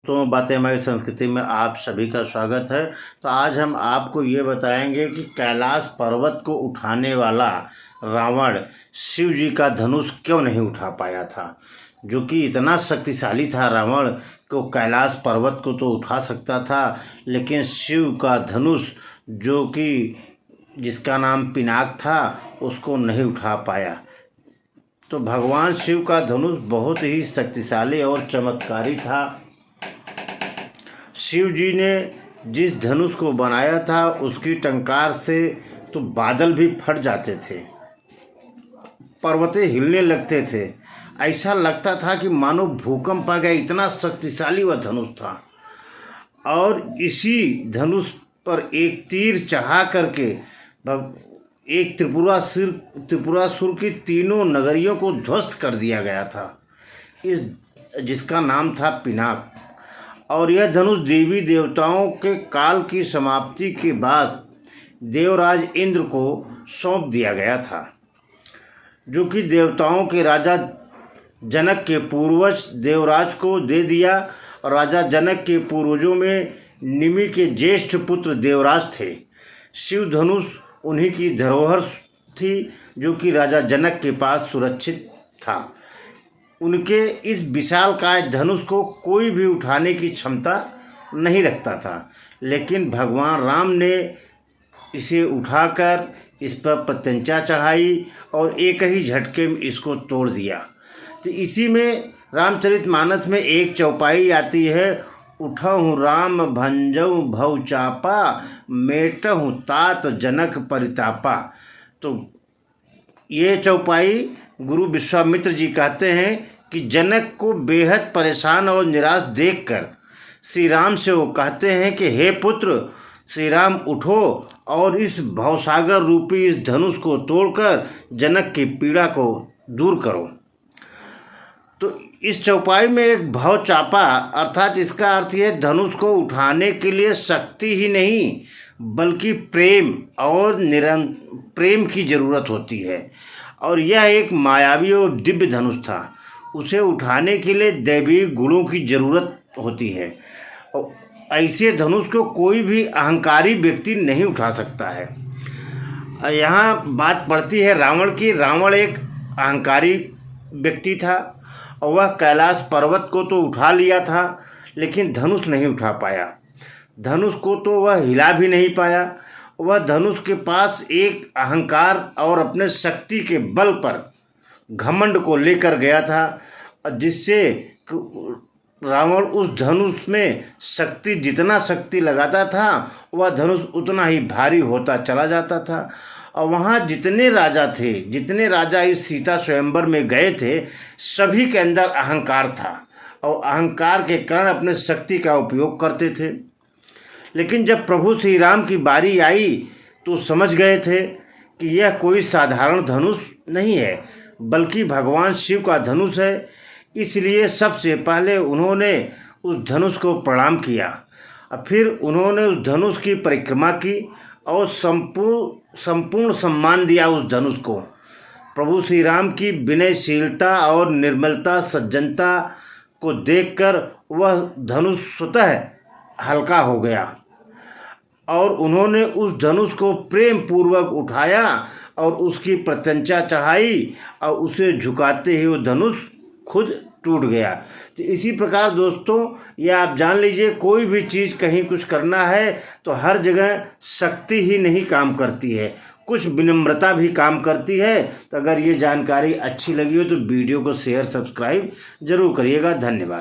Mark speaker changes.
Speaker 1: दोस्तों, बातें हमारी संस्कृति में आप सभी का स्वागत है। तो आज हम आपको ये बताएंगे कि कैलाश पर्वत को उठाने वाला रावण शिव जी का धनुष क्यों नहीं उठा पाया था। जो कि इतना शक्तिशाली था रावण को कैलाश पर्वत को तो उठा सकता था, लेकिन शिव का धनुष जो कि जिसका नाम पिनाक था उसको नहीं उठा पाया। तो भगवान शिव का धनुष बहुत ही शक्तिशाली और चमत्कारी था। शिव जी ने जिस धनुष को बनाया था उसकी टंकार से तो बादल भी फट जाते थे, पर्वतें हिलने लगते थे, ऐसा लगता था कि मानो भूकंप आ गया, इतना शक्तिशाली वह धनुष था। और इसी धनुष पर एक तीर चढ़ा करके एक त्रिपुरासुर की तीनों नगरियों को ध्वस्त कर दिया गया था, जिसका नाम था पिनाक। और यह धनुष देवी देवताओं के काल की समाप्ति के बाद देवराज इंद्र को सौंप दिया गया था, जो कि देवताओं के राजा जनक के पूर्वज देवराज को दे दिया। और राजा जनक के पूर्वजों में निमि के ज्येष्ठ पुत्र देवराज थे। शिव धनुष उन्हीं की धरोहर थी, जो कि राजा जनक के पास सुरक्षित था। उनके इस विशालकाय धनुष को कोई भी उठाने की क्षमता नहीं रखता था, लेकिन भगवान राम ने इसे उठाकर इस पर प्रत्यंचा चढ़ाई और एक ही झटके में इसको तोड़ दिया। तो इसी में रामचरितमानस में एक चौपाई आती है, उठहु राम भंजऊ भव चापा, मेटहु तात जनक परितापा। तो ये चौपाई गुरु विश्वामित्र जी कहते हैं कि जनक को बेहद परेशान और निराश देखकर श्री राम से वो कहते हैं कि हे पुत्र श्री राम, उठो और इस भवसागर रूपी इस धनुष को तोड़कर जनक की पीड़ा को दूर करो। तो इस चौपाई में एक भव चापा अर्थात इसका अर्थ यह धनुष को उठाने के लिए शक्ति ही नहीं बल्कि प्रेम और प्रेम की ज़रूरत होती है। और यह एक मायावी और दिव्य धनुष था, उसे उठाने के लिए दैवी गुणों की ज़रूरत होती है। और ऐसे धनुष को कोई भी अहंकारी व्यक्ति नहीं उठा सकता है। यहाँ बात पड़ती है रावण की। रावण एक अहंकारी व्यक्ति था और वह कैलाश पर्वत को तो उठा लिया था, लेकिन धनुष नहीं उठा पाया। धनुष को तो वह हिला भी नहीं पाया। वह धनुष के पास एक अहंकार और अपने शक्ति के बल पर घमंड को लेकर गया था, जिससे रावण उस धनुष में जितना शक्ति लगाता था वह धनुष उतना ही भारी होता चला जाता था। और वहाँ जितने राजा इस सीता स्वयंवर में गए थे, सभी के अंदर अहंकार था और अहंकार के कारण अपने शक्ति का उपयोग करते थे। लेकिन जब प्रभु श्री राम की बारी आई तो समझ गए थे कि यह कोई साधारण धनुष नहीं है, बल्कि भगवान शिव का धनुष है। इसलिए सबसे पहले उन्होंने उस धनुष को प्रणाम किया और फिर उन्होंने उस धनुष की परिक्रमा की और संपूर्ण सम्मान दिया उस धनुष को। प्रभु श्री राम की विनयशीलता और निर्मलता सज्जनता को देखकर वह धनुष स्वतः हल्का हो गया और उन्होंने उस धनुष को प्रेम पूर्वक उठाया और उसकी प्रत्यंचा चढ़ाई और उसे झुकाते ही वो धनुष खुद टूट गया। तो इसी प्रकार दोस्तों, ये आप जान लीजिए, कोई भी चीज़ कहीं कुछ करना है तो हर जगह शक्ति ही नहीं काम करती है, कुछ विनम्रता भी काम करती है। तो अगर ये जानकारी अच्छी लगी हो तो वीडियो को शेयर सब्सक्राइब जरूर करिएगा। धन्यवाद।